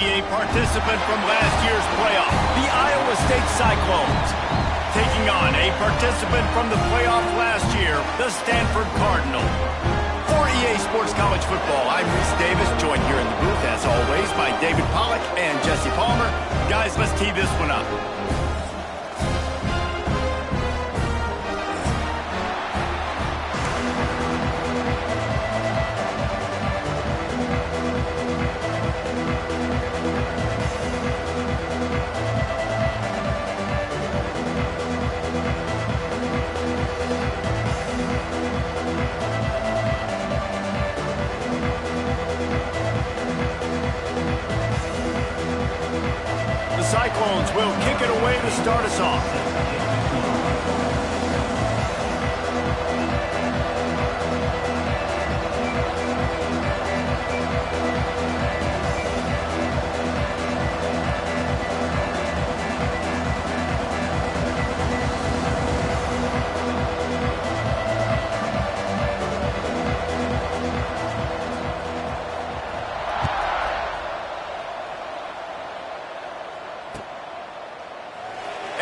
A participant from last year's playoff, the Iowa State Cyclones. Taking on a participant from the playoff last year, the Stanford Cardinal. For EA Sports College Football, I'm Reese Davis, joined here in the booth, as always, by David Pollack and Jesse Palmer. Guys, let's tee this one up. Cyclones will kick it away to start us off.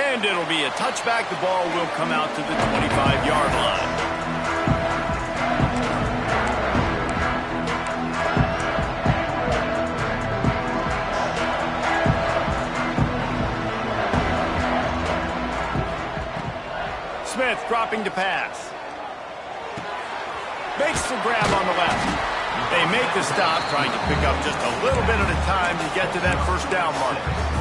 And it'll be a touchback. The ball will come out to the 25-yard line. Smith dropping to pass. Makes the grab on the left. They make the stop, trying to pick up just a little bit at a time to get to that first down marker.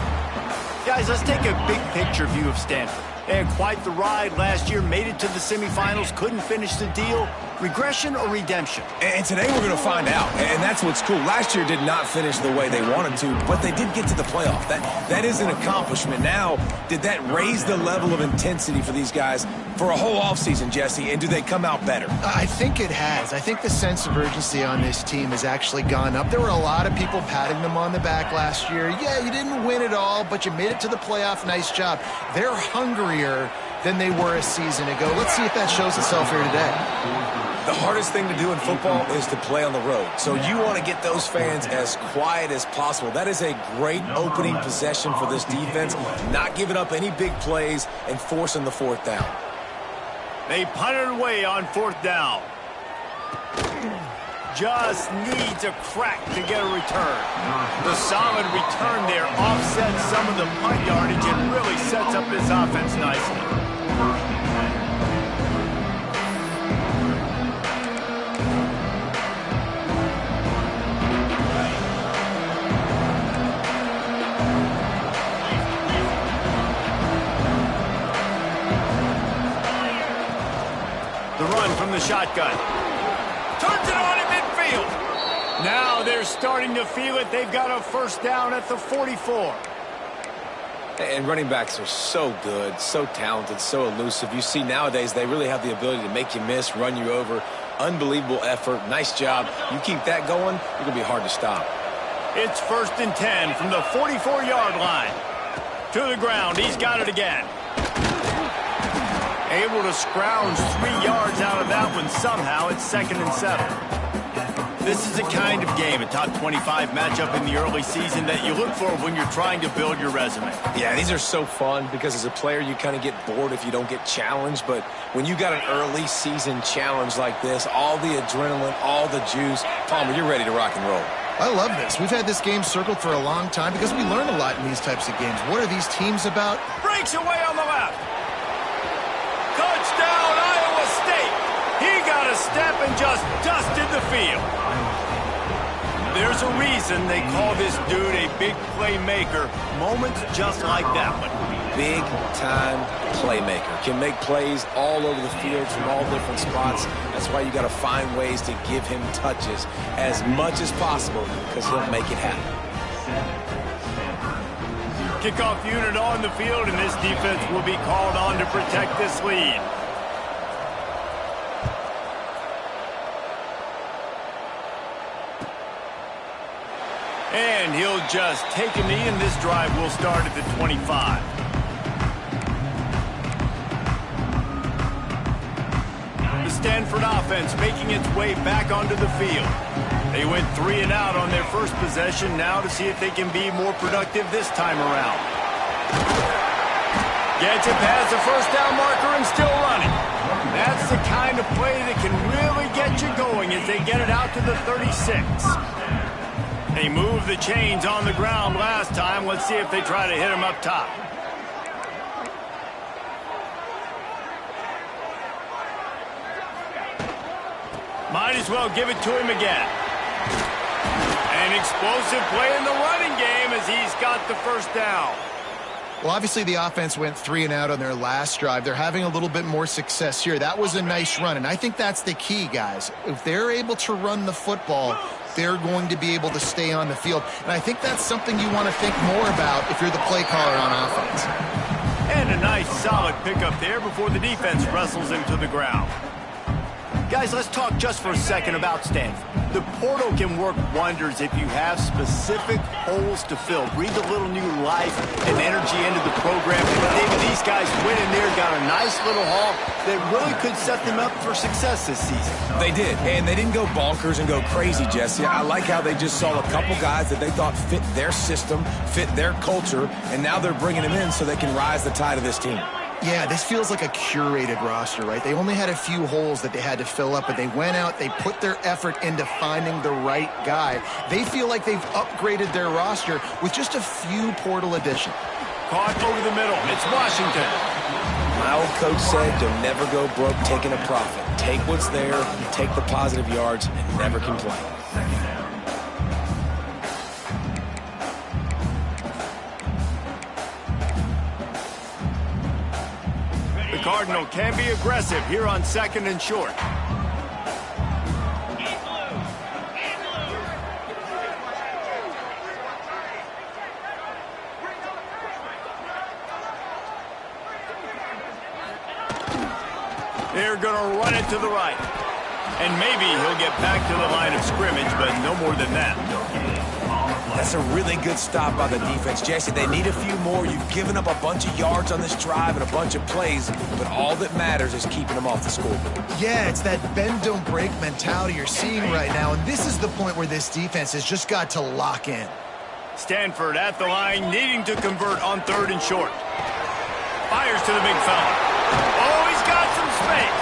Guys, let's take a big picture view of Stanford. They had quite the ride last year, made it to the semifinals, couldn't finish the deal. Regression or redemption? And today we're going to find out, and that's what's cool. Last year did not finish the way they wanted to, but they did get to the playoff. That is an accomplishment. Now, did that raise the level of intensity for these guys for a whole offseason, Jesse, and do they come out better? I think it has. I think the sense of urgency on this team has actually gone up. There were a lot of people patting them on the back last year. Yeah, you didn't win it all, but you made it to the playoff. Nice job. They're hungrier than they were a season ago. Let's see if that shows itself here today. The hardest thing to do in football is to play on the road. So you want to get those fans as quiet as possible. That is a great opening possession for this defense, not giving up any big plays and forcing the fourth down. They punted away on fourth down. Just needs a crack to get a return. The solid return there offsets some of the punt yardage and really sets up this offense nicely. The run from the shotgun. Turns it on in midfield. Now they're starting to feel it. They've got a first down at the 44. And running backs are so good, so talented, so elusive. You see nowadays they really have the ability to make you miss, run you over. Unbelievable effort. Nice job. You keep that going, you're going to be hard to stop. It's 1st and 10 from the 44-yard line. To the ground. He's got it again. Able to scrounge 3 yards out of that one somehow. It's 2nd and 7. This is a kind of game, a top 25 matchup in the early season that you look for when you're trying to build your resume. Yeah, these are so fun because as a player you kind of get bored if you don't get challenged. But when you got an early season challenge like this, all the adrenaline, all the juice, Palmer, you're ready to rock and roll. I love this. We've had this game circled for a long time because we learn a lot in these types of games. What are these teams about? Breaks away on the left. Touchdown, Iowa State. He got a step and just dusted the field. There's a reason they call this dude a big playmaker. Moments just like that one. Big-time playmaker. Can make plays all over the field from all different spots. That's why you got to find ways to give him touches as much as possible because he'll make it happen. Kickoff unit on the field, and this defense will be called on to protect this lead. And he'll just take a knee, and this drive will start at the 25. The Stanford offense making its way back onto the field. They went 3 and out on their first possession. Now to see if they can be more productive this time around. Gets it past the first down marker and still running. That's the kind of play that can really get you going as they get it out to the 36. They moved the chains on the ground last time. Let's see if they try to hit him up top. Might as well give it to him again. An explosive play in the running game as he's got the first down. Well, obviously the offense went 3 and out on their last drive. They're having a little bit more success here. That was a nice run, and I think that's the key, guys. If they're able to run the football, they're going to be able to stay on the field. And I think that's something you want to think more about if you're the play caller on offense. And a nice solid pickup there before the defense wrestles him to the ground. Guys, let's talk just for a second about Stanford. The portal can work wonders if you have specific holes to fill. Breathe a little new life and energy into the program. And David, these guys went in there, got a nice little haul that really could set them up for success this season. They did, and they didn't go bonkers and go crazy, Jesse. I like how they just saw a couple guys that they thought fit their system, fit their culture, and now they're bringing them in so they can rise the tide of this team. Yeah, this feels like a curated roster, right? They only had a few holes that they had to fill up, but they went out, they put their effort into finding the right guy. They feel like they've upgraded their roster with just a few portal additions. Caught over the middle. It's Washington. My old coach said you'll never go broke taking a profit. Take what's there, take the positive yards, and never complain. The Cardinal can be aggressive here on 2nd and short. They're going to run it to the right. And maybe he'll get back to the line of scrimmage, but no more than that. That's a really good stop by the defense, Jesse. They need a few more. You've given up a bunch of yards on this drive and a bunch of plays, but all that matters is keeping them off the scoreboard. Yeah, it's that bend, don't break mentality you're seeing right now, and this is the point where this defense has just got to lock in. Stanford at the line, needing to convert on 3rd and short. Fires to the big fella. Oh, he's got some space.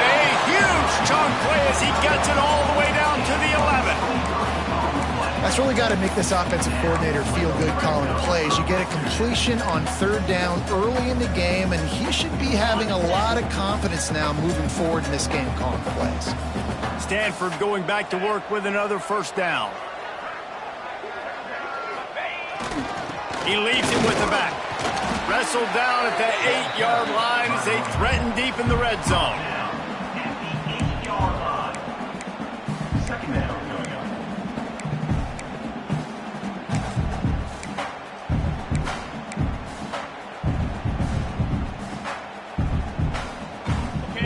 A huge chunk play as he gets it all the way down to the 11. That's really got to make this offensive coordinator feel good calling plays. You get a completion on 3rd down early in the game, and he should be having a lot of confidence now moving forward in this game calling plays. Stanford going back to work with another first down. He leaves it with the back. Wrestled down at the 8-yard line as they threaten deep in the red zone.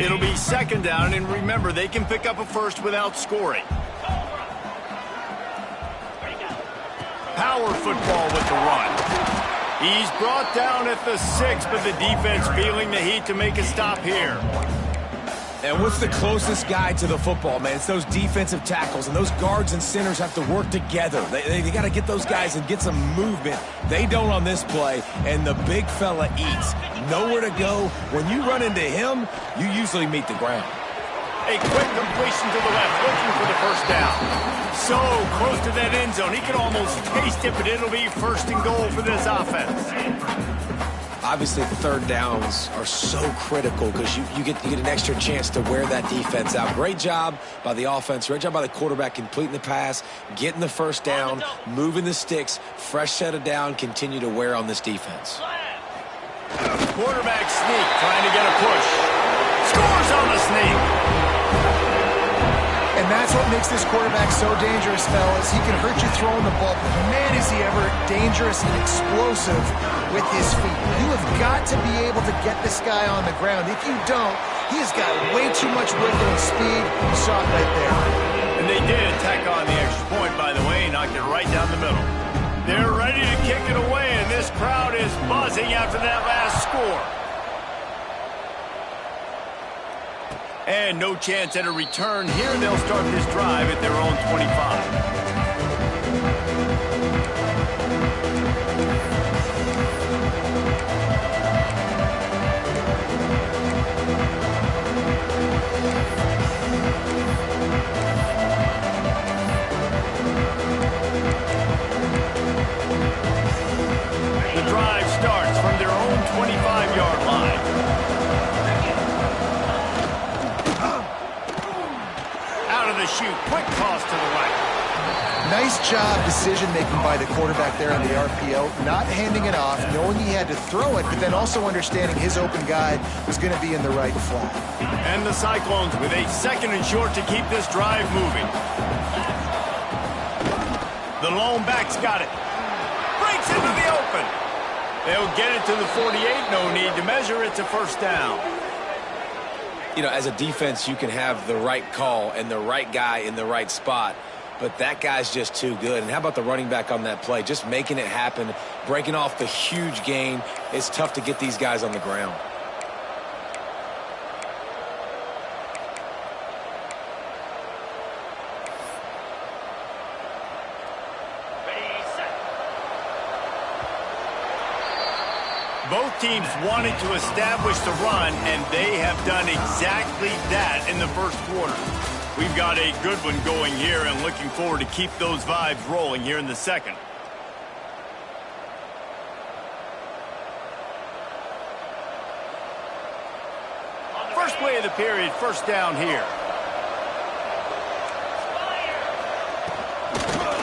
It'll be 2nd down, and remember, they can pick up a first without scoring. Power football with the run. He's brought down at the 6, but the defense feeling the heat to make a stop here. And what's the closest guy to the football, man? It's those defensive tackles, and those guards and centers have to work together. They got to get those guys and get some movement. They don't on this play, and the big fella eats. Nowhere to go. When you run into him, you usually meet the ground. A quick completion to the left, looking for the first down. So close to that end zone. He can almost taste it, but it'll be 1st and goal for this offense. Obviously, 3rd downs are so critical because you get an extra chance to wear that defense out. Great job by the offense. Great job by the quarterback completing the pass, getting the first down, moving the sticks, fresh set of down, continue to wear on this defense. Quarterback sneak, trying to get a push. Scores on the sneak. And that's what makes this quarterback so dangerous, fellas. He can hurt you throwing the ball, but man, is he ever dangerous and explosive with his feet. You have got to be able to get this guy on the ground. If you don't, he has got way too much wiggle and speed. You saw it right there. And they did tack on the extra point, by the way, knocked it right down the middle. They're ready to kick it away, and this crowd is buzzing after that last score. And no chance at a return here. They'll start this drive at their own 25. The drive starts from their own 25-yard line. Out of the chute, quick toss to the right. Nice job decision-making by the quarterback there on the RPO, not handing it off, knowing he had to throw it, but then also understanding his open guy was going to be in the right flat. And the Cyclones with a 2nd and short to keep this drive moving. The lone back's got it. Breaks into the open. They'll get it to the 48. No need to measure. It's a first down. You know, as a defense, you can have the right call and the right guy in the right spot, but that guy's just too good. And how about the running back on that play? Just making it happen, breaking off the huge gain. It's tough to get these guys on the ground. Both teams wanted to establish the run, and they have done exactly that in the first quarter. We've got a good one going here and looking forward to keep those vibes rolling here in the second. First play of the period, first down here.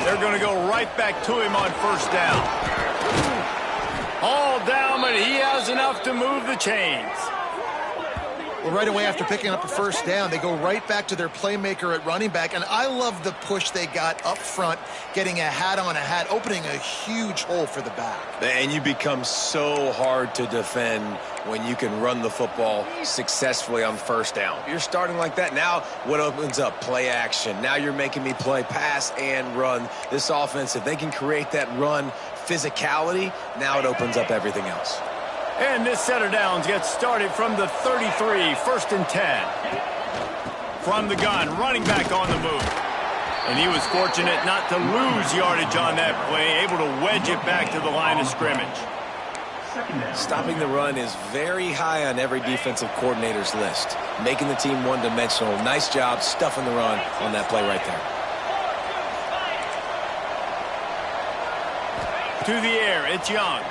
They're going to go right back to him on first down. All down, but he has enough to move the chains. Well, right away after picking up a first down, they go right back to their playmaker at running back, and I love the push they got up front, getting a hat on a hat, opening a huge hole for the back. And you become so hard to defend when you can run the football successfully on first down. You're starting like that. Now what opens up? Play action. Now you're making me play pass and run. This offense, if they can create that run physicality, now it opens up everything else. And this set of downs gets started from the 33, 1st and 10. From the gun, running back on the move. And he was fortunate not to lose yardage on that play, able to wedge it back to the line of scrimmage. Stopping the run is very high on every defensive coordinator's list. Making the team one-dimensional. Nice job stuffing the run on that play right there. To the air, it's Young.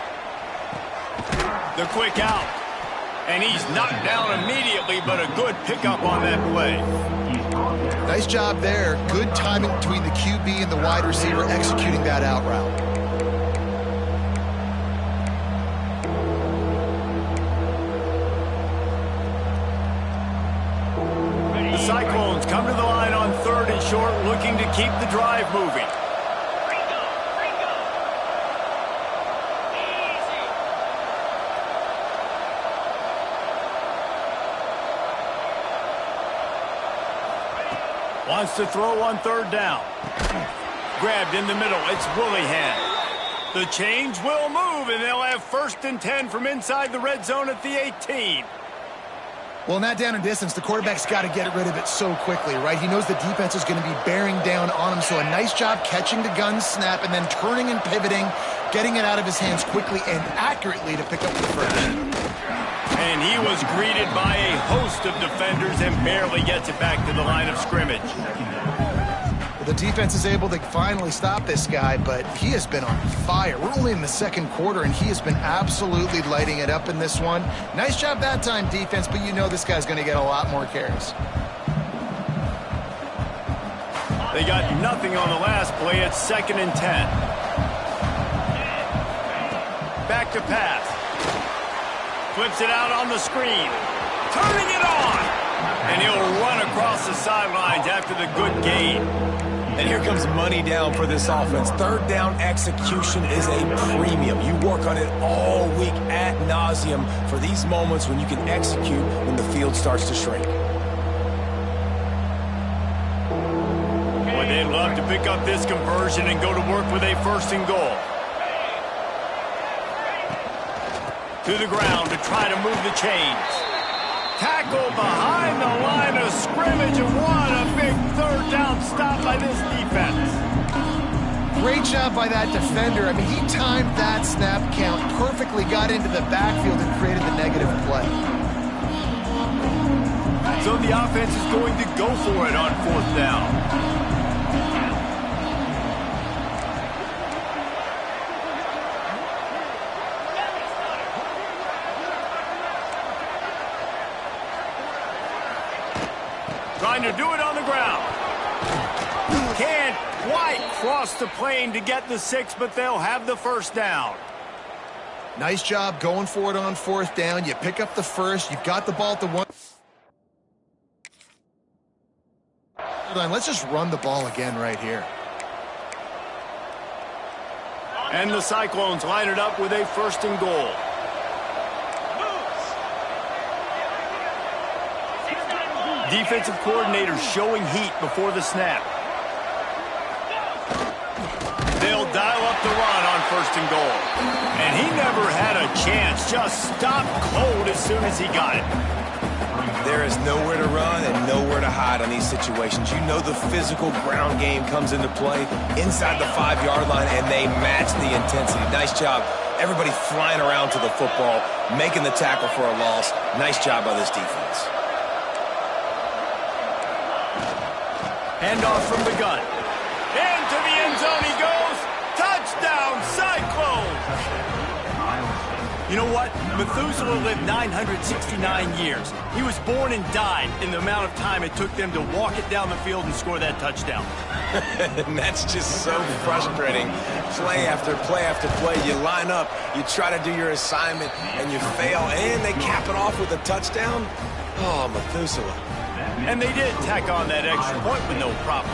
The quick out. And he's knocked down immediately, but a good pickup on that play. Nice job there. Good timing between the QB and the wide receiver executing that out route. The Cyclones come to the line on 3rd and short, looking to keep the drive moving. Wants to throw on 3rd down. Grabbed in the middle. It's Willingham. The chains will move, and they'll have 1st and 10 from inside the red zone at the 18. Well, in that down and distance, the quarterback's got to get rid of it so quickly, right? He knows the defense is going to be bearing down on him, so a nice job catching the gun snap and then turning and pivoting, getting it out of his hands quickly and accurately to pick up the first. And he was greeted by a host of defenders and barely gets it back to the line of scrimmage. Well, the defense is able to finally stop this guy, but he has been on fire. We're only in the second quarter, and he has been absolutely lighting it up in this one. Nice job that time, defense, but you know this guy's going to get a lot more carries. They got nothing on the last play. It's 2nd and 10. Back to pass. Flips it out on the screen. Turning it on. And he'll run across the sidelines after the good gain. And here comes money down for this offense. 3rd down execution is a premium. You work on it all week ad nauseum for these moments when you can execute when the field starts to shrink. Boy, they'd love to pick up this conversion and go to work with a 1st and goal. To the ground to try to move the chains. Tackle behind the line of scrimmage, and what a big third down stop by this defense. Great job by that defender. I mean, he timed that snap count perfectly, got into the backfield and created the negative play. So the offense is going to go for it on 4th down. Trying to do it on the ground. Can't quite cross the plane to get the 6, but they'll have the 1st down. Nice job going for it on 4th down. You pick up the 1st. You've got the ball at the 1. Let's just run the ball again right here. And the Cyclones line it up with a 1st and goal. Defensive coordinator showing heat before the snap. They'll dial up the run on 1st and goal. And he never had a chance. Just stopped cold as soon as he got it. There is nowhere to run and nowhere to hide on these situations. You know the physical ground game comes into play inside the 5-yard line, and they match the intensity. Nice job. Everybody flying around to the football, making the tackle for a loss. Nice job by this defense. Handoff from the gun. Into the end zone he goes. Touchdown, Cyclones! You know what? Methuselah lived 969 years. He was born and died in the amount of time it took them to walk it down the field and score that touchdown. And that's just so frustrating. Play after play after play. You line up, you try to do your assignment, and you fail, and they cap it off with a touchdown. Oh, Methuselah. And they did tack on that extra point with no problem.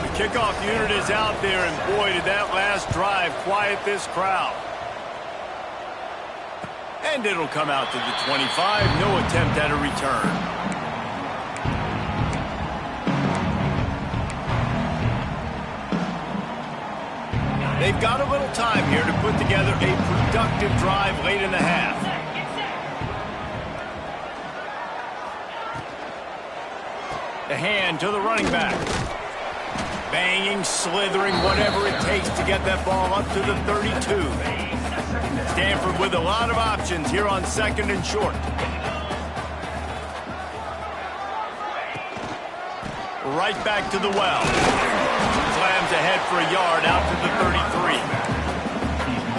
The kickoff unit is out there, and boy, did that last drive quiet this crowd. And it'll come out to the 25. No attempt at a return. They've got a little time here to put together a productive drive late in the half. The hand to the running back. Banging, slithering, whatever it takes to get that ball up to the 32. Stanford with a lot of options here on 2nd and short. Right back to the well. Slams ahead for a yard out to the 33.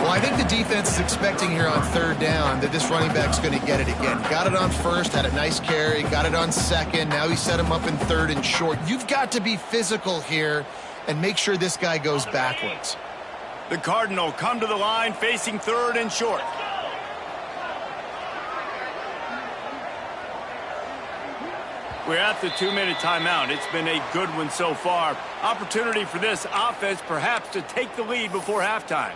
Well, I think the defense is expecting here on 3rd down that this running back's going to get it again. Got it on 1st, had a nice carry, got it on 2nd. Now he set him up in 3rd and short. You've got to be physical here and make sure this guy goes backwards. The Cardinal come to the line facing 3rd and short. We're at the 2-minute timeout. It's been a good one so far. Opportunity for this offense perhaps to take the lead before halftime.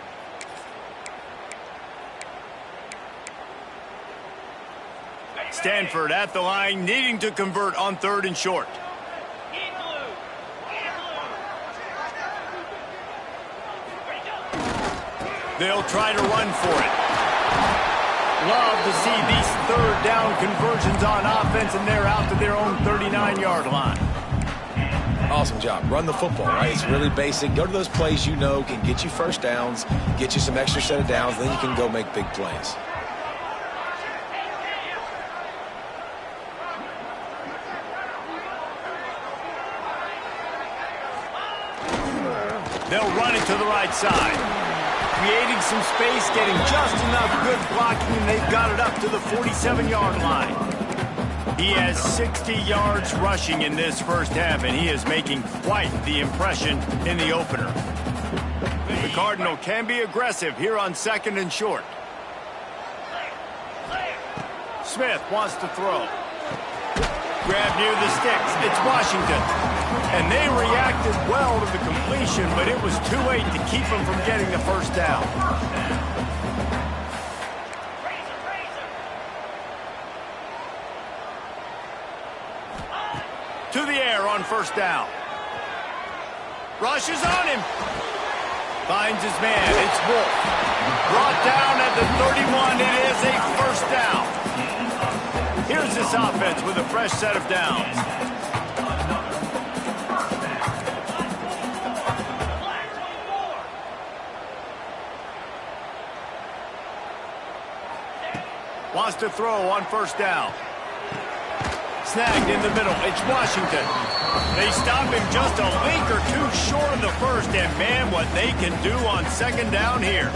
Stanford at the line, needing to convert on 3rd and short. They'll try to run for it. Love to see these 3rd down conversions on offense, and they're out to their own 39-yard line. Awesome job. Run the football, right? It's really basic. Go to those plays you know can get you 1st downs, get you some extra set of downs, then you can go make big plays. They'll run it to the right side. Creating some space, getting just enough good blocking, and they've got it up to the 47-yard line. He has 60 yards rushing in this 1st half, and he is making quite the impression in the opener. The Cardinal can be aggressive here on 2nd and short. Smith wants to throw. Grab near the sticks. It's Washington. And they reacted well to the completion, but it was too late to keep them from getting the 1st down. To the air on 1st down. Rushes on him. Finds his man. It's Wolf. Brought down at the 31. It is a 1st down. Here's the this offense with a fresh set of downs. Wants to throw on first down. Snagged in the middle. It's Washington. They stop him just a link or two short of the first, and man, what they can do on second down here.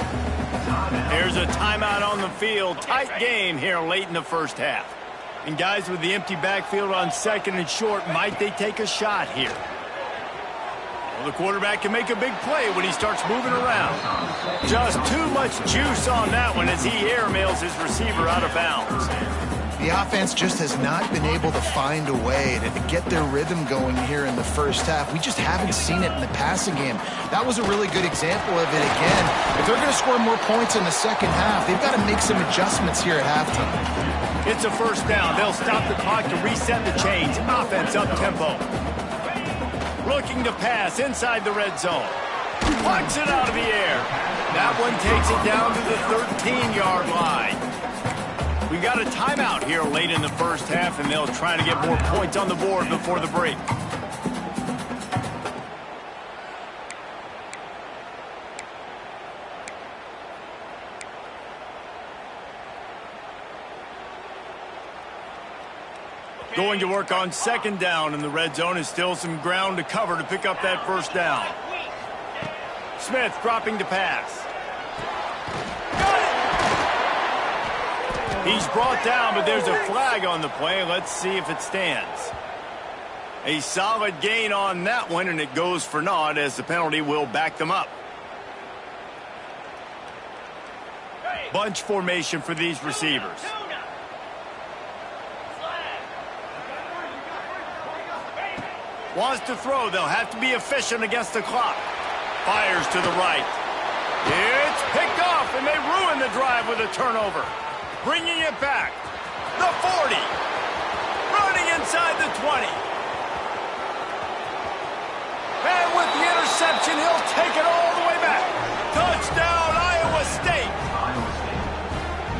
Here's a timeout on the field. Tight game here late in the first half. And guys, with the empty backfield on second and short, might they take a shot here? Well, the quarterback can make a big play when he starts moving around. Just too much juice on that one as he airmails his receiver out of bounds. The offense just has not been able to find a way to get their rhythm going here in the first half. We just haven't seen it in the passing game. That was a really good example of it again. If they're going to score more points in the second half, they've got to make some adjustments here at halftime. It's a first down. They'll stop the clock to reset the chains. Offense up tempo. Looking to pass inside the red zone. Plucks it out of the air. That one takes it down to the 13-yard line. We got a timeout here late in the first half, and they'll try to get more points on the board before the break. Going to work on second down in the red zone is still some ground to cover to pick up that first down. Smith dropping to pass. He's brought down, but there's a flag on the play. Let's see if it stands. A solid gain on that one, and it goes for naught as the penalty will back them up. Bunch formation for these receivers. Wants to throw. They'll have to be efficient against the clock. Fires to the right. It's picked off, and they ruin the drive with a turnover. Bringing it back. The 40. Running inside the 20. And with the interception, he'll take it all the way back. Touchdown, Iowa State.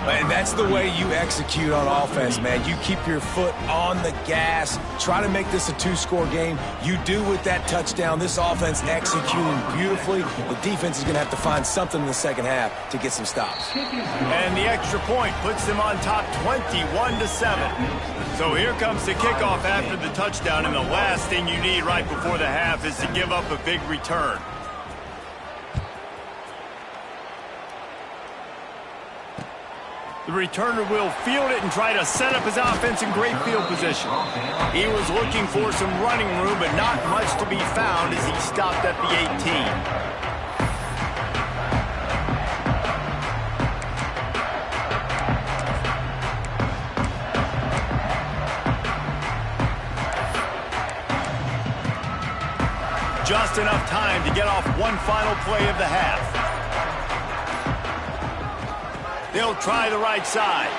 And that's the way you execute on offense, man. You keep your foot on the gas. Try to make this a two-score game. You do with that touchdown. This offense executing beautifully. The defense is going to have to find something in the second half to get some stops. And the extra point puts them on top 21-7. So here comes the kickoff after the touchdown, and the last thing you need right before the half is to give up a big return. The returner will field it and try to set up his offense in great field position. He was looking for some running room, but not much to be found as he stopped at the 18. Just enough time to get off one final play of the half. They'll try the right side.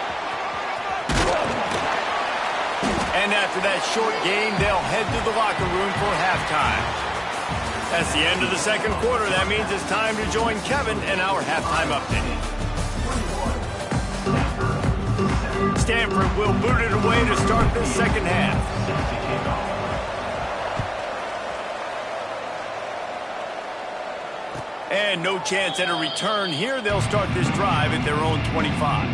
And after that short game, they'll head to the locker room for halftime. That's the end of the second quarter. That means it's time to join Kevin in our halftime update. Stanford will boot it away to start this second half. And no chance at a return here. They'll start this drive at their own 25.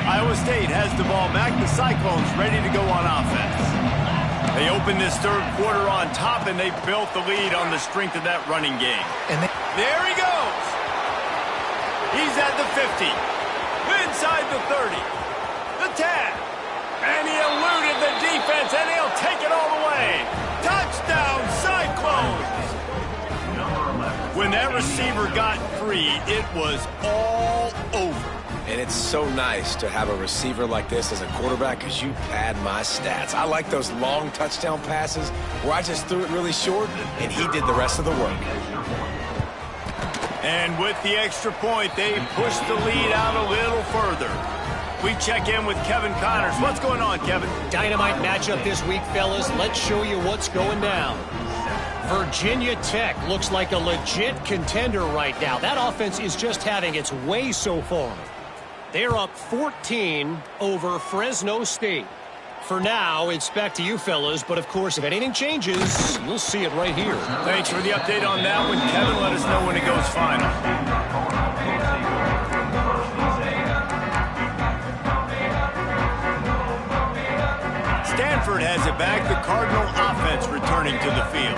Iowa State has the ball back. The Cyclones ready to go on offense. They opened this third quarter on top, and they built the lead on the strength of that running game. And there he goes. He's at the 50. Inside the 30. The 10. And he eluded the defense, and he'll take it all the way. Touchdown, Cyclones. When that receiver got free, it was all over. And It's so nice to have a receiver like this as a quarterback because you pad my stats. I like those long touchdown passes where I just threw it really short and he did the rest of the work. And with the extra point, they push the lead out a little further. We check in with Kevin Connors. What's going on, Kevin? Dynamite matchup this week, fellas. Let's show you what's going down. Virginia Tech looks like a legit contender right now. That offense is just having its way so far. They're up 14 over Fresno State. For now, it's back to you, fellas. But, of course, if anything changes, you'll see it right here. Thanks for the update on that one, Kevin. Let us know when it goes final. Stanford has it back. The Cardinal offense returning to the field.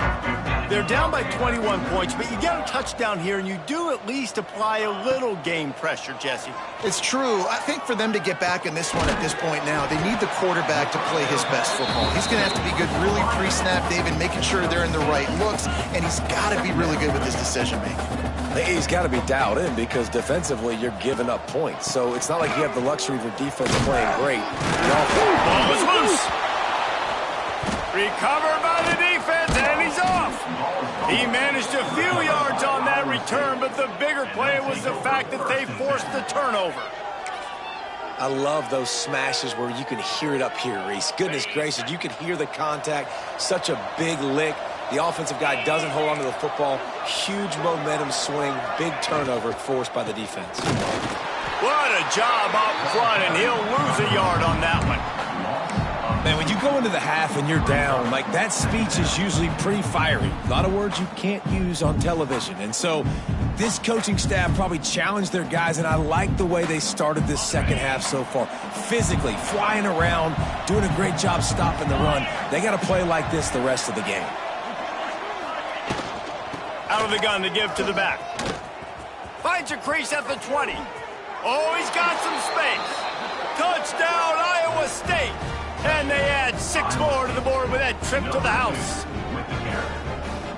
They're down by 21 points, but you get a touchdown here, and you do at least apply a little game pressure, Jesse. It's true. I think for them to get back in this one at this point now, they need the quarterback to play his best football. He's going to have to be good really pre-snap, David, making sure they're in the right looks, and he's got to be really good with his decision-making. He's got to be dialed in because defensively you're giving up points. So it's not like you have the luxury of your defense playing great. Ball is loose. Recovered by the defense, and he's off. He managed a few yards on that return, but the bigger play was the fact that they forced the turnover. I love those smashes where you can hear it up here, Reese. Goodness gracious, you can hear the contact. Such a big lick. The offensive guy doesn't hold on to the football. Huge momentum swing, big turnover forced by the defense. What a job up front, and he'll lose a yard on that one. Man, when you go into the half and you're down, like that speech is usually pretty fiery. A lot of words you can't use on television. And so this coaching staff probably challenged their guys, and I like the way they started this second half so far. Physically, flying around, doing a great job stopping the run. They got to play like this the rest of the game. Out of the gun to give to the back. Finds a crease at the 20. Oh, he's got some space. Touchdown, Iowa State. And they add 6 more to the board with that trip to the house.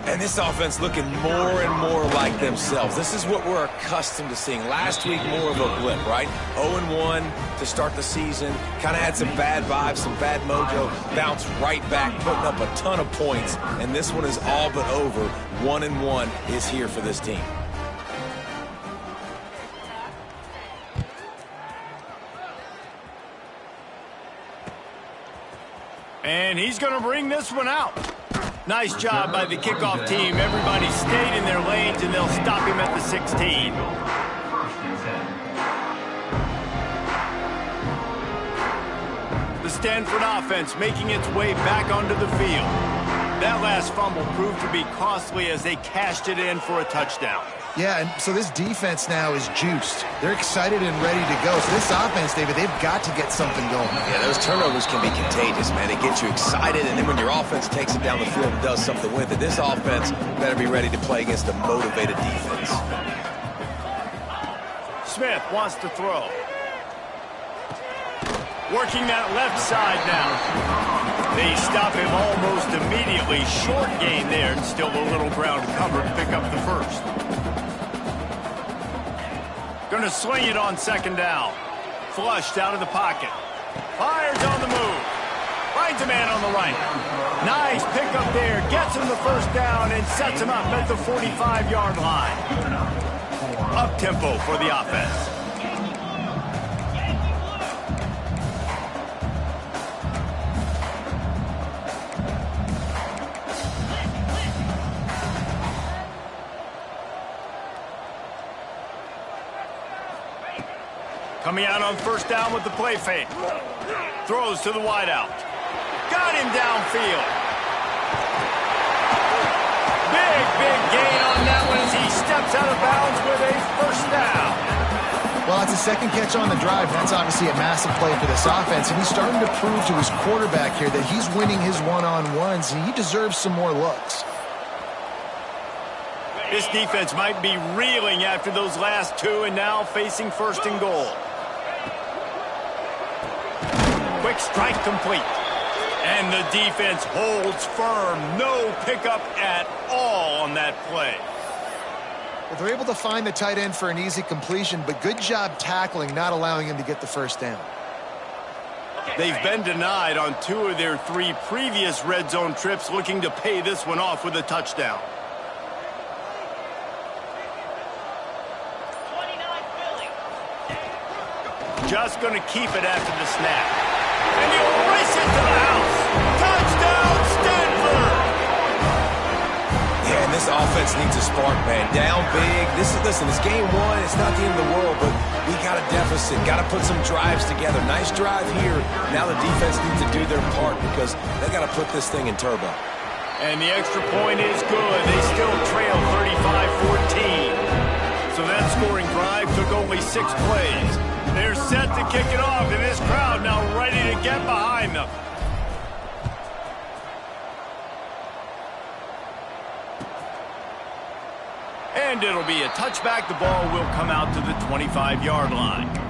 And this offense looking more and more like themselves. This is what we're accustomed to seeing. Last week, more of a blip, right? 0-1 to start the season. Kind of had some bad vibes, some bad mojo. Bounced right back, putting up a ton of points. And this one is all but over. 1-1 is here for this team. And he's going to bring this one out. Nice job by the kickoff team. Everybody stayed in their lanes, and they'll stop him at the 16. The Stanford offense making its way back onto the field. That last fumble proved to be costly as they cashed it in for a touchdown. Yeah, and so this defense now is juiced. They're excited and ready to go. So this offense, David, they've got to get something going. Yeah, those turnovers can be contagious, man. It gets you excited, and then when your offense takes it down the field and does something with it, this offense better be ready to play against a motivated defense. Smith wants to throw. Working that left side now. They stop him almost immediately. Short gain there, and still a little ground cover to pick up the first. Going to swing it on second down. Flushed out of the pocket. Fires on the move. Finds a man on the right. Nice pickup there. Gets him the first down and sets him up at the 45-yard line. Up-tempo for the offense. Coming out on first down with the play fake. Throws to the wideout. Got him downfield. Big gain on that one as he steps out of bounds with a first down. Well, it's a second catch on the drive. That's obviously a massive play for this offense, and he's starting to prove to his quarterback here that he's winning his one-on-ones, and he deserves some more looks. This defense might be reeling after those last two and now facing first and goal. Quick strike complete. And the defense holds firm. No pickup at all on that play. Well, they're able to find the tight end for an easy completion, but good job tackling, not allowing him to get the first down. They've been denied on 2 of their 3 previous red zone trips, looking to pay this one off with a touchdown. Just going to keep it after the snap. And he'll race it to the house. Touchdown, Stanford! Yeah, and this offense needs a spark, man. Down big. Listen, it's game 1. It's not the end of the world, but we got a deficit. Got to put some drives together. Nice drive here. Now the defense needs to do their part because they got to put this thing in turbo. And the extra point is good. They still trail 35-14. So that scoring drive took only 6 plays. They're set to kick it off, and this crowd now ready to get behind them. And it'll be a touchback. The ball will come out to the 25-yard line.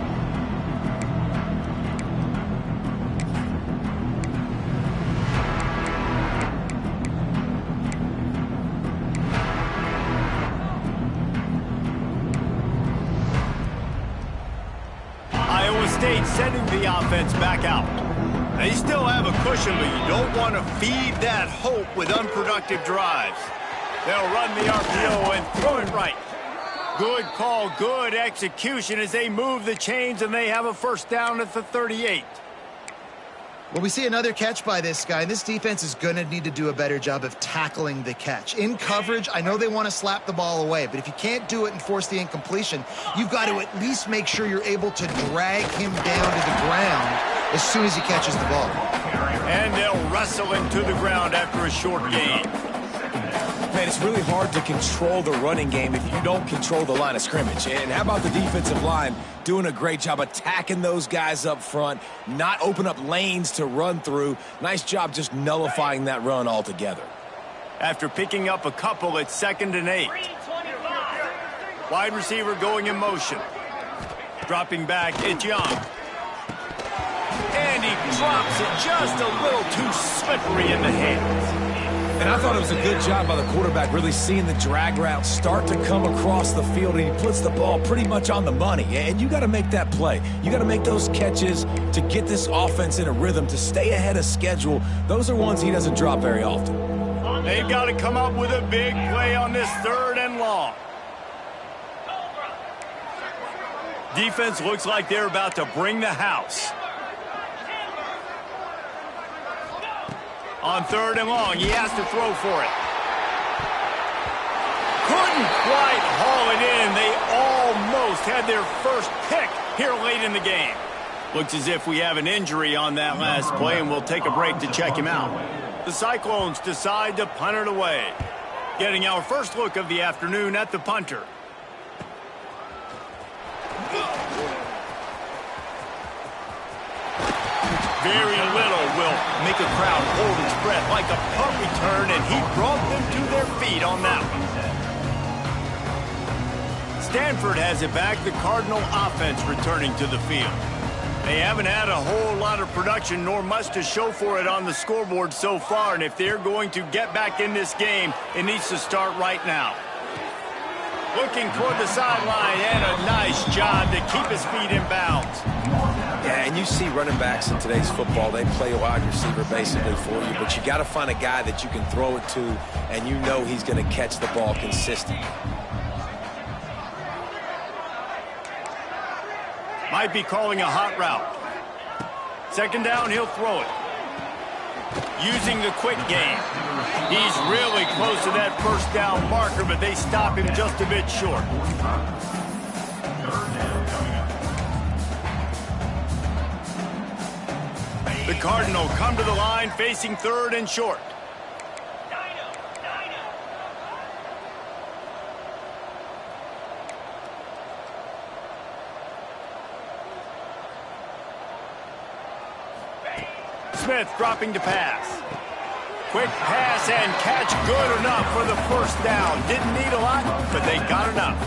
State sending the offense back out. They still have a cushion, but you don't want to feed that hope with unproductive drives. They'll run the RPO and throw it right. Good call, good execution as they move the chains, and they have a first down at the 38. Well, we see another catch by this guy. This defense is going to need to do a better job of tackling the catch. In coverage, I know they want to slap the ball away, but if you can't do it and force the incompletion, you've got to at least make sure you're able to drag him down to the ground as soon as he catches the ball. And they'll wrestle him to the ground after a short gain. Man, it's really hard to control the running game if you don't control the line of scrimmage. And how about the defensive line doing a great job attacking those guys up front, not open up lanes to run through. Nice job just nullifying that run altogether. After picking up a couple, it's 2nd and 8. Wide receiver going in motion. Dropping back, it's Young. And he drops it just a little too slippery in the hands. And I thought it was a good job by the quarterback really seeing the drag route start to come across the field, and he puts the ball pretty much on the money. And you got to make that play. You got to make those catches to get this offense in a rhythm, to stay ahead of schedule. Those are ones he doesn't drop very often. They've got to come up with a big play on this 3rd and long. Defense looks like they're about to bring the house. On 3rd and long, he has to throw for it. Couldn't quite haul it in. They almost had their first pick here late in the game. Looks as if we have an injury on that last play, and we'll take a break to check him out. The Cyclones decide to punt it away. Getting our first look of the afternoon at the punter. Very little will make a crowd hold its breath like a punt return, and he brought them to their feet on that one. Stanford has it back, the Cardinal offense returning to the field. They haven't had a whole lot of production nor much to show for it on the scoreboard so far, and if they're going to get back in this game, it needs to start right now. Looking toward the sideline, and a nice job to keep his feet in bounds. Yeah, and you see running backs in today's football, they play a wide receiver basically for you, but you got to find a guy that you can throw it to, and you know he's going to catch the ball consistently. Might be calling a hot route. 2nd down, he'll throw it. Using the quick game. He's really close to that first down marker, but they stop him just a bit short. The Cardinal come to the line facing 3rd and short. Smith dropping to pass. Quick pass and catch, good enough for the first down. Didn't need a lot, but they got enough.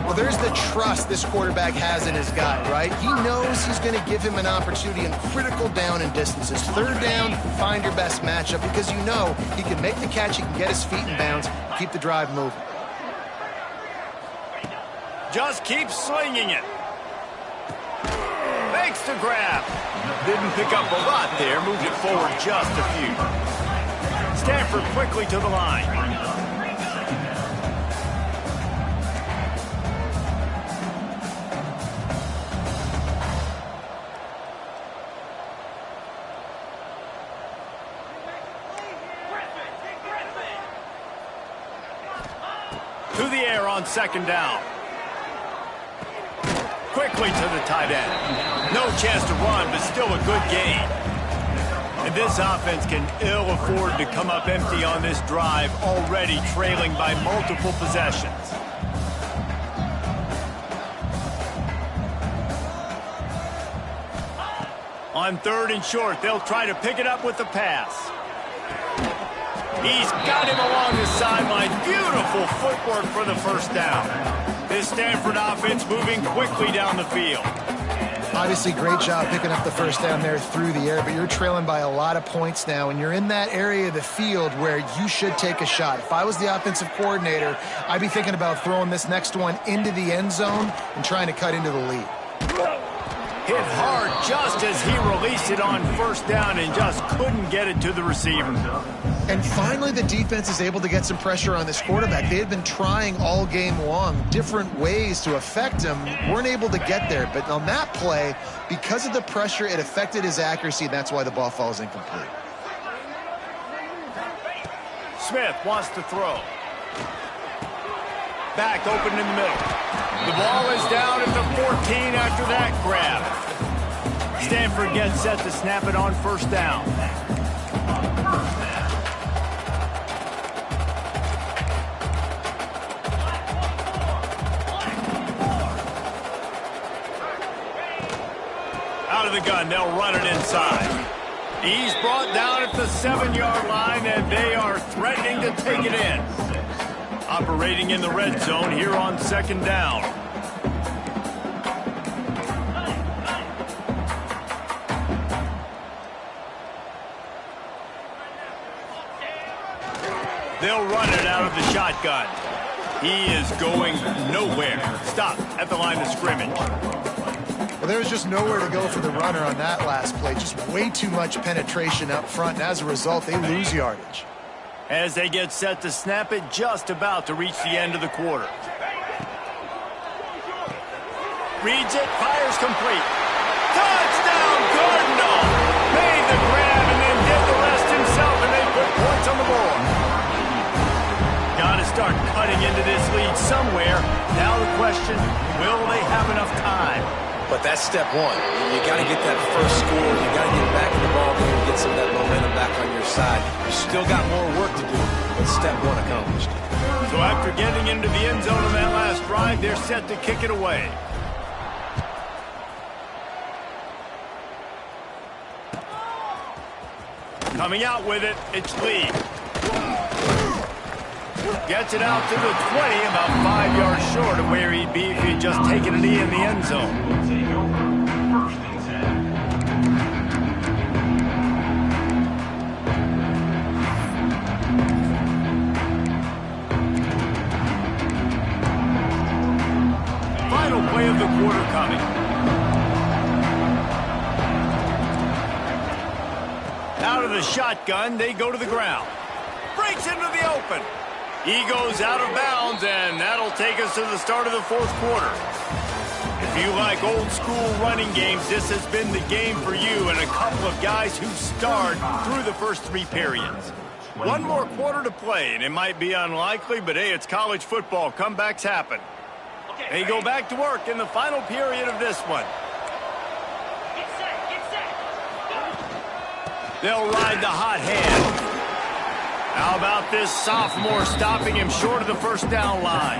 Well, there's the trust this quarterback has in his guy, right? He knows he's going to give him an opportunity in critical down and distances. 3rd down, find your best matchup because you know he can make the catch, he can get his feet in bounds, keep the drive moving. Just keeps slinging it. Makes the grab. Didn't pick up a lot there. Moved it forward just a few. Stanford quickly to the line. To the air on second down. Quickly to the tight end. No chance to run, but still a good gain. And this offense can ill afford to come up empty on this drive, already trailing by multiple possessions. On 3rd and short, they'll try to pick it up with the pass. He's got him along the sideline. Beautiful footwork for the first down. This Stanford offense moving quickly down the field. Obviously, great job picking up the first down there through the air, but you're trailing by a lot of points now, and you're in that area of the field where you should take a shot. If I was the offensive coordinator, I'd be thinking about throwing this next one into the end zone and trying to cut into the lead. Hit hard just as he released it on first down and just couldn't get it to the receiver. And finally, the defense is able to get some pressure on this quarterback. They had been trying all game long different ways to affect him. Weren't able to get there. But on that play, because of the pressure, it affected his accuracy, and that's why the ball falls incomplete. Smith wants to throw. Back open in the middle. The ball is down at the 14 after that grab. Stanford gets set to snap it on first down. Out of the gun, they'll run it inside. He's brought down at the 7-yard line, and they are threatening to take it in. Operating in the red zone here on second down. They'll run it out of the shotgun. He is going nowhere. Stop at the line of scrimmage. Well, there was just nowhere to go for the runner on that last play. Just way too much penetration up front, and as a result, they lose yardage. As they get set to snap it, just about to reach the end of the quarter. Reads it, fires complete. Touchdown, Cardinal! Made the grab and then did the rest himself, and they put points on the board. Got to start cutting into this lead somewhere. Now the question, will they have enough time? But that's step one. You got to get that first score. You got to get back in the ball game and get some of that momentum back on your side. You still got more work to do, but step one accomplished. So after getting into the end zone on that last drive, they're set to kick it away. Coming out with it, it's Lee. Gets it out to the 20, about 5 yards short of where he'd be if he'd just taken a knee in the end zone. Final play of the quarter coming. Out of the shotgun, they go to the ground. Breaks into the open. He goes out of bounds, and that'll take us to the start of the fourth quarter. If you like old school running games, this has been the game for you and a couple of guys who starred through the first 3 periods. One more quarter to play, and it might be unlikely, but hey, it's college football. Comebacks happen. They go back to work in the final period of this one. They'll ride the hot hand. How about this sophomore stopping him short of the first down line?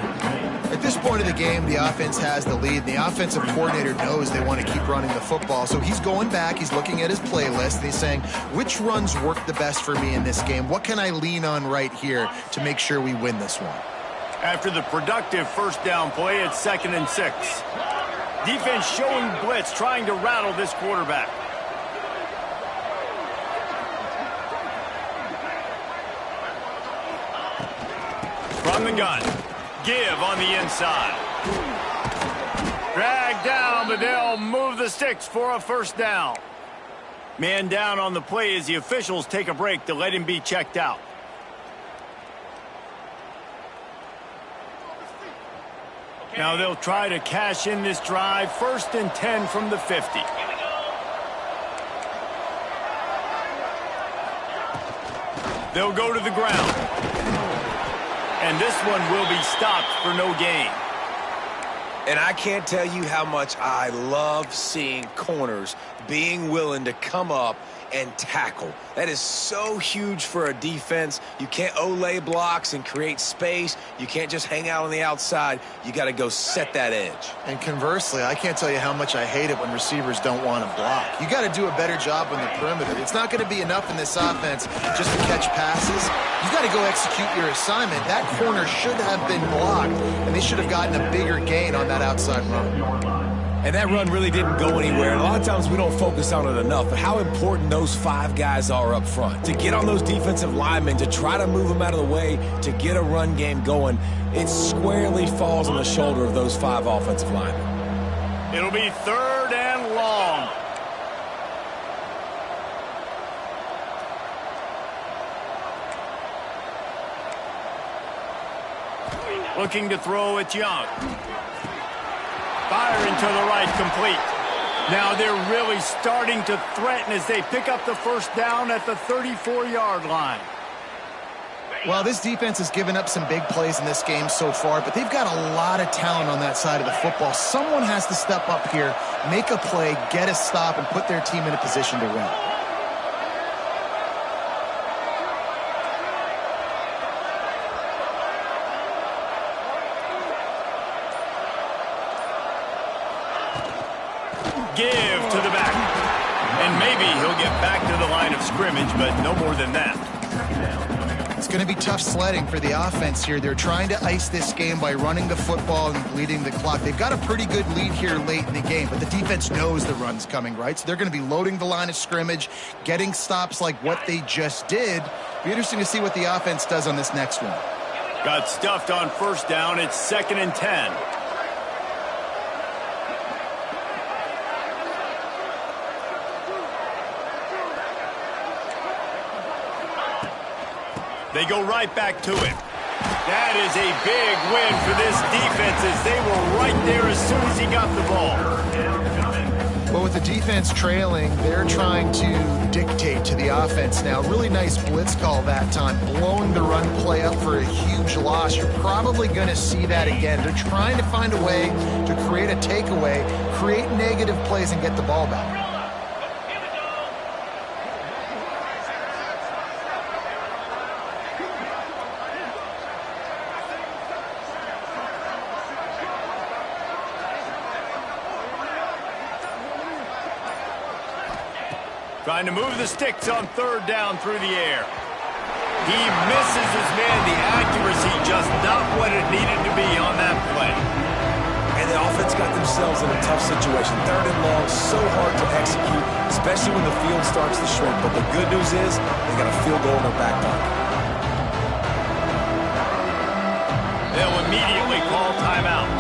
At this point of the game, the offense has the lead. The offensive coordinator knows they want to keep running the football. So he's going back, he's looking at his playlist, and he's saying, which runs work the best for me in this game? What can I lean on right here to make sure we win this one? After the productive first down play, it's 2nd and 6. Defense showing blitz, trying to rattle this quarterback. From the gun. Give on the inside. but they'll move the sticks for a first down. Man down on the play as the officials take a break to let him be checked out. Now they'll try to cash in this drive. 1st and 10 from the 50. They'll go to the ground. And this one will be stopped for no gain. And I can't tell you how much I love seeing corners being willing to come up and tackle. That is so huge for a defense. You can't Olay blocks and create space. You can't just hang out on the outside. You got to go set that edge. And conversely, I can't tell you how much I hate it when receivers don't want to block. You got to do a better job on the perimeter. It's not going to be enough in this offense just to catch passes. You got to go execute your assignment. That corner should have been blocked, and they should have gotten a bigger gain on that outside run. And that run really didn't go anywhere. And a lot of times we don't focus on it enough, but how important those 5 guys are up front. To get on those defensive linemen, to try to move them out of the way, to get a run game going, it squarely falls on the shoulder of those 5 offensive linemen. It'll be 3rd and long. Looking to throw, it's Young. Fire into the right, complete. Now they're really starting to threaten as they pick up the first down at the 34-yard line. Well, this defense has given up some big plays in this game so far, but they've got a lot of talent on that side of the football. Someone has to step up here, make a play, get a stop, and put their team in a position to win. Give to the back. And maybe he'll get back to the line of scrimmage, but no more than that. It's going to be tough sledding for the offense here. They're trying to ice this game by running the football and bleeding the clock. They've got a pretty good lead here late in the game, but the defense knows the run's coming, right? So they're going to be loading the line of scrimmage, getting stops like what they just did. Be interesting to see what the offense does on this next one. Got stuffed on first down. It's 2nd and 10. They go right back to it. That is a big win for this defense as they were right there as soon as he got the ball. Well, with the defense trailing, they're trying to dictate to the offense now. Really nice blitz call that time, blowing the run play up for a huge loss. You're probably going to see that again. They're trying to find a way to create a takeaway, create negative plays, and get the ball back. Trying to move the sticks on 3rd down through the air. He misses his man. The accuracy just not what it needed to be on that play. And the offense got themselves in a tough situation. 3rd and long, so hard to execute, especially when the field starts to shrink. But the good news is they got a field goal in their back pocket. They'll immediately call timeout.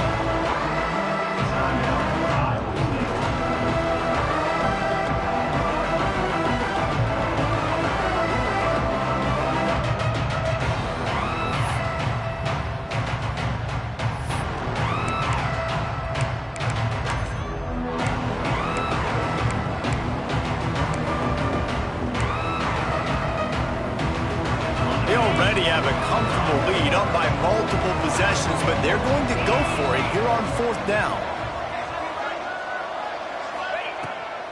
Have a comfortable lead up by multiple possessions, but they're going to go for it here on 4th down.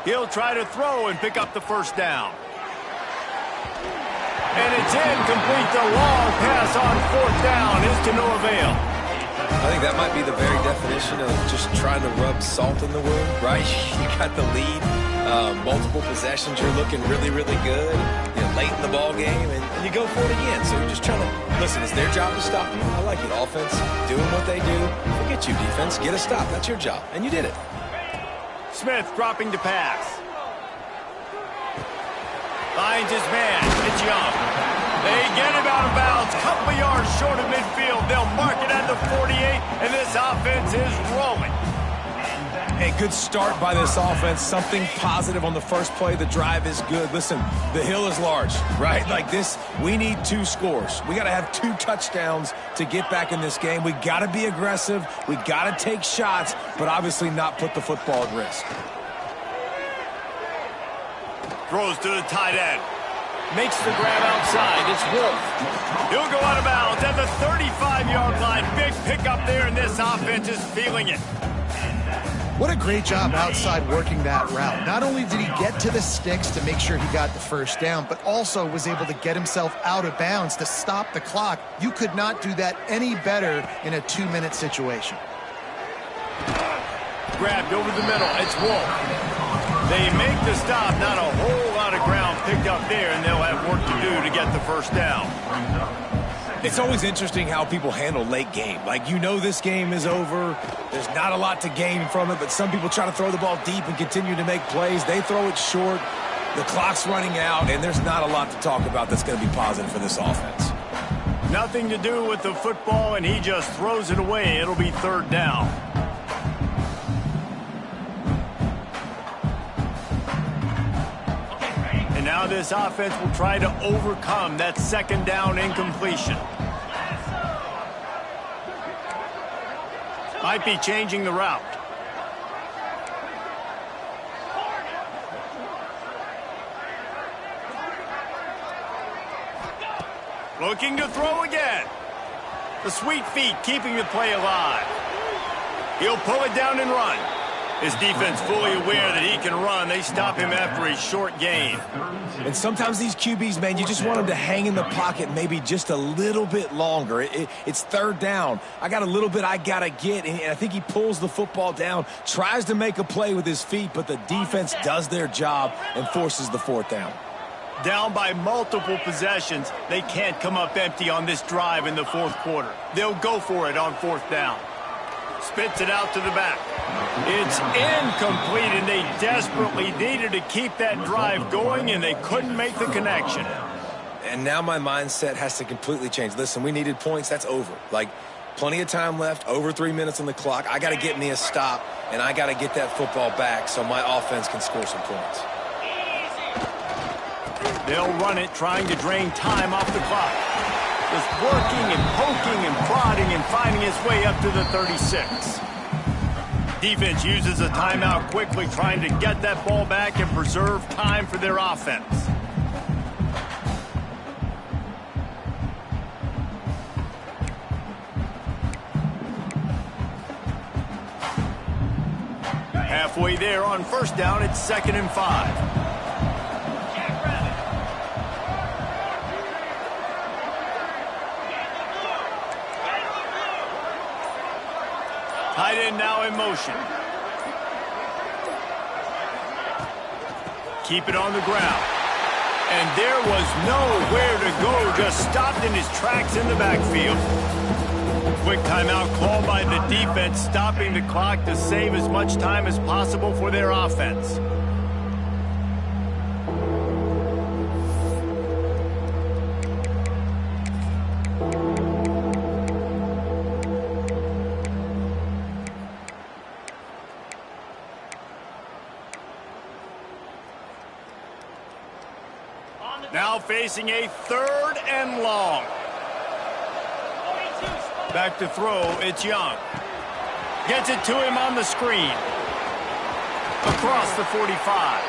He'll try to throw and pick up the first down. And it's incomplete. The long pass on 4th down is to no avail. I think that might be the very definition of just trying to rub salt in the wound, right? You got the lead, multiple possessions, you're looking really, really good, late in the ball game, and you go for it again. So you're just trying to, listen, it's their job to stop you. I like it. Offense, doing what they do. Forget you, defense. Get a stop. That's your job. And you did it. Smith dropping to pass. Finds his man. It's Young. They get him out of bounds. Couple yards short of midfield. They'll mark it at the 48, and this offense is rolling. A good start by this offense. Something positive on the first play. The drive is good. Listen, the hill is large, right? Like this, we need 2 scores. We got to have 2 touchdowns to get back in this game. We got to be aggressive. We got to take shots, but obviously not put the football at risk. Throws to the tight end. Makes the grab outside. It's Wolf. He'll go out of bounds at the 35-yard line. Big pickup there, and this offense is feeling it. What a great job outside working that route. Not only did he get to the sticks to make sure he got the first down, but also was able to get himself out of bounds to stop the clock. You could not do that any better in a 2-minute situation. Grabbed over the middle. It's Wolf. They make the stop. Not a whole lot of ground picked up there, and they'll have work to do to get the first down. It's always interesting how people handle late game. Like, you know this game is over. There's not a lot to gain from it, but some people try to throw the ball deep and continue to make plays. They throw it short. The clock's running out, and there's not a lot to talk about that's going to be positive for this offense. Nothing to do with the football, and he just throws it away. It'll be 3rd down. And now this offense will try to overcome that 2nd down incompletion. Might be changing the route. Looking to throw again. The sweet feet keeping the play alive. He'll pull it down and run. His defense fully aware that he can run. They stop him after a short gain. And sometimes these QBs, man, you just want them to hang in the pocket maybe just a little bit longer. It's 3rd down. I got a little bit I got to get, and I think he pulls the football down, tries to make a play with his feet, but the defense does their job and forces the 4th down. Down by multiple possessions, they can't come up empty on this drive in the 4th quarter. They'll go for it on 4th down. Spits it out to the back. It's incomplete, and they desperately needed to keep that drive going, and they couldn't make the connection. And now my mindset has to completely change. Listen, we needed points. That's over. Like, plenty of time left, over 3 minutes on the clock. I got to get me a stop, and I got to get that football back so my offense can score some points. They'll run it, trying to drain time off the clock. Just working and poking and prodding and finding his way up to the 36. Defense uses a timeout quickly, trying to get that ball back and preserve time for their offense. Halfway there on 1st down, it's 2nd and 5. Tight end now in motion. Keep it on the ground. And there was nowhere to go, just stopped in his tracks in the backfield. Quick timeout called by the defense, stopping the clock to save as much time as possible for their offense. Now facing a 3rd and long. Back to throw, it's Young. Gets it to him on the screen. Across the 45.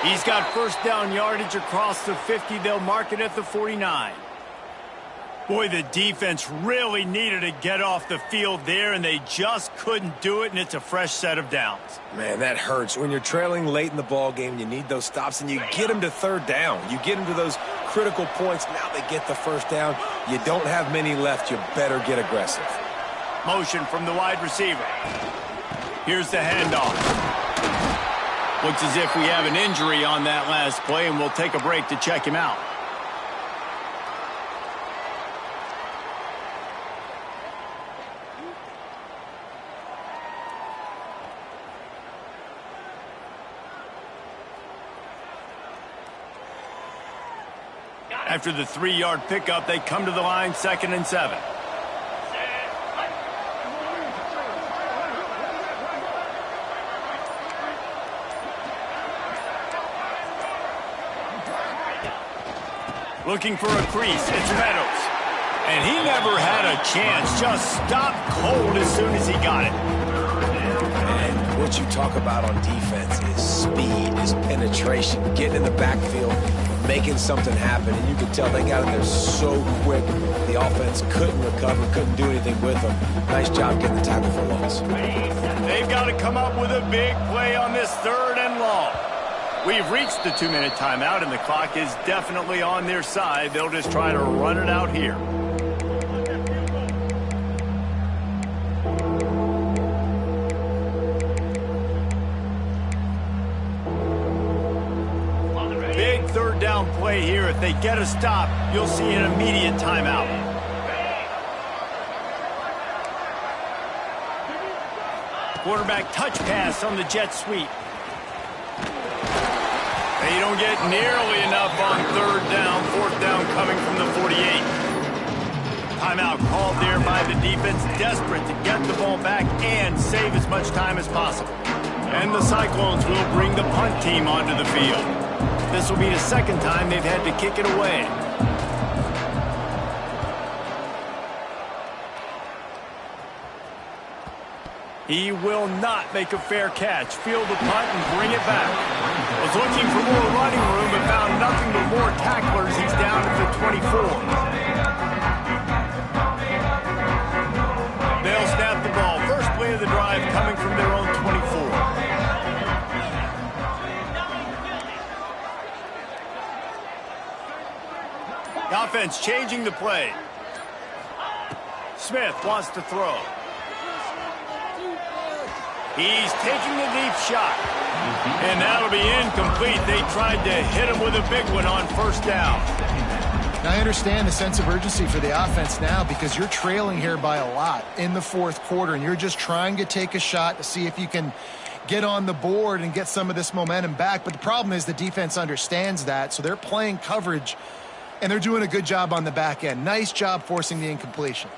He's got 1st down yardage across the 50. They'll mark it at the 49. Boy, the defense really needed to get off the field there, and they just couldn't do it, and it's a fresh set of downs. Man, that hurts. When you're trailing late in the ball game, you need those stops, and you get them to 3rd down. You get them to those critical points. Now they get the 1st down. You don't have many left. You better get aggressive. Motion from the wide receiver. Here's the handoff. Looks as if we have an injury on that last play, and we'll take a break to check him out. After the 3-yard pickup, they come to the line, 2nd and 7. Looking for a crease, it's Meadows. And he never had a chance, just stopped cold as soon as he got it. And what you talk about on defense is speed, is penetration, getting in the backfield, making something happen. And you could tell they got in there so quick. The offense couldn't recover, couldn't do anything with them. Nice job getting the tackle for loss. They've got to come up with a big play on this 3rd and long. We've reached the 2-minute timeout, and the clock is definitely on their side. They'll just try to run it out here. Big 3rd down play here. If they get a stop, you'll see an immediate timeout. Quarterback touch pass on the jet sweep. They don't get nearly enough on 3rd down. 4th down coming from the 48. Timeout called there by the defense, desperate to get the ball back and save as much time as possible. And the Cyclones will bring the punt team onto the field. This will be the 2nd time they've had to kick it away. He will not make a fair catch. Field the punt and bring it back. Was looking for more running room but found nothing but more tacklers. He's down at the 24. They'll snap the ball. First play of the drive coming from their own 24. The offense changing the play. Smith wants to throw. He's taking the deep shot. And that'll be incomplete. They tried to hit him with a big one on 1st down. Now, I understand the sense of urgency for the offense now because you're trailing here by a lot in the 4th quarter, and you're just trying to take a shot to see if you can get on the board and get some of this momentum back. But the problem is the defense understands that, so they're playing coverage, and they're doing a good job on the back end. Nice job forcing the incompletion.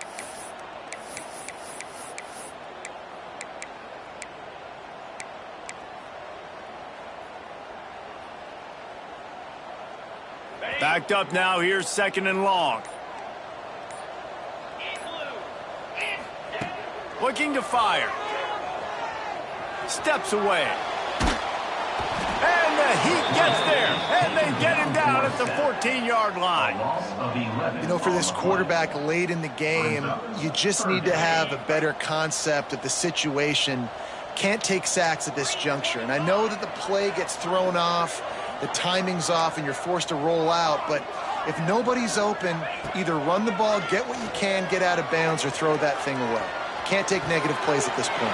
Backed up now. Here's 2nd and long. Looking to fire. Steps away. And the Heat gets there. And they get him down at the 14-yard line. You know, for this quarterback late in the game, you just need to have a better concept of the situation. Can't take sacks at this juncture. And I know that the play gets thrown off, the timing's off, and you're forced to roll out. But if nobody's open, either run the ball, get what you can, get out of bounds, or throw that thing away. Can't take negative plays at this point.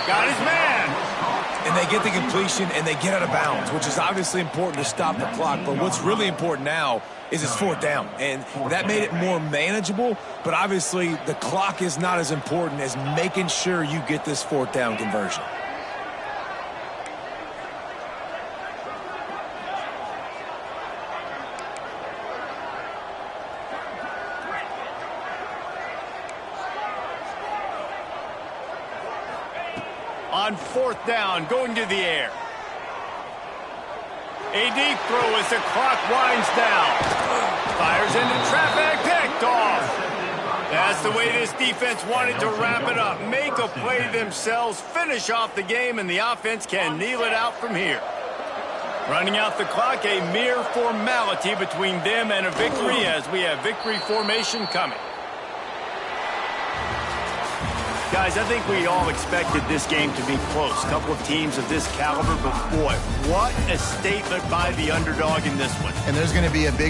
Got his man. And they get the completion, and they get out of bounds, which is obviously important to stop the clock. But what's really important now is it's 4th down. And that made it more manageable. But obviously, the clock is not as important as making sure you get this 4th down conversion. On 4th down, going to the air. A deep throw as the clock winds down. Fires into traffic, picked off. That's the way this defense wanted to wrap it up. Make a play themselves, finish off the game, and the offense can kneel it out from here. Running out the clock, a mere formality between them and a victory as we have victory formation coming. Guys, I think we all expected this game to be close. A couple of teams of this caliber, but boy, what a statement by the underdog in this one. And there's going to be a big